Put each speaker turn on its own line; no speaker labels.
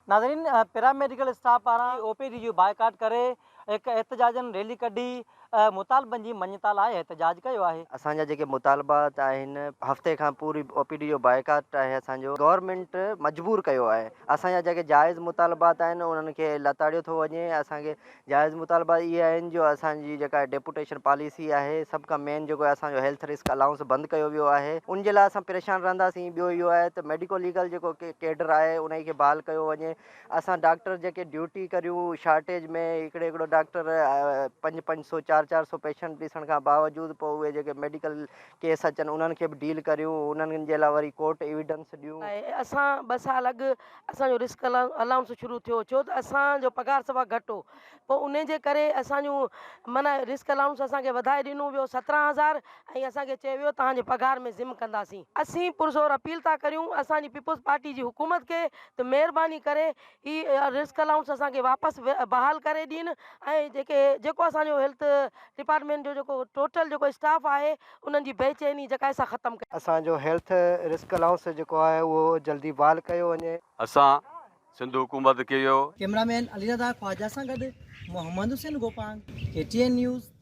नाज़रीन paramedical staff पारां OPD जो बाइकाट करे एक एहतजाजन रैली कढी मुतालबनि जी मञता लाइ एहतजाज कयो आहे।
असांजा जेके मुतालबात आहिनि हफ़्ते खां पूरी ओपीडी जो बाइकाट आहे असांजो गवर्नमेंट मजबूर कयो आहे। असांजा जेके जाइज़ मुतालबात आहिनि उन्हनि खे लताड़ियो थो वञे। असांखे जाइज़ मुतालबात इहे आहिनि जो असांजी जेका डेपुटेशन पॉलिसी आहे सभ खां मेन जेको असांजो हेल्थ रिस्क अलाउंस बंदि कयो वियो आहे उन जे लाइ असां परेशान रहंदासीं। ॿियो इहो आहे त मेडिको लीगल जेको केडर आहे उन खे बहाल कयो वञे। असां डॉक्टर जेके ड्यूटी करियूं शार्टेज में हिकिड़ो डॉक्टर 500-500 400 पेशेंट ॾिसण खां बावजूद पोइ उहे जेके मेडिकल केस अचनि उन्हनि खे बि डील करियूं उन्हनि जे लाइ वरी कोर्ट एविडेंस ॾियूं।
असां 2 साल अॻु असांजो रिस्क अलाउंस शुरू थियो छो त असांजो पघार सभा घटि हो पोइ उन जे करे असांजूं माना रिस्क अलाउंस असांखे वधाए ॾिनो वियो 17,000 ऐं असांखे चयो वियो तव्हांजे पघार में ज़िम कंदासीं। असीं पुरज़ोर अपील था करियूं असांजी पीपुल्स पार्टी जी हुकूमत खे त महिरबानी करे ही रिस्क अलाउंस असांखे वापसि बहाल करे ॾियनि ऐं जेको असांजो हेल्थ डिपार्टमेंट जो जेको टोटल जेको स्टाफ आहे उन्हनि जी बेचैनी जेका असां ख़तमु कयूं।
असांजो हेल्थ रिस्क अलाउंस जेको आहे उहो जल्दी बहाल कयो वञे।
असां सिंध हुकूमत खे इहो
कैमरामैन अलीरज़ा ख्वाजा सां गॾु मोहम्मद हुसैन गोपान KTN न्यूज़।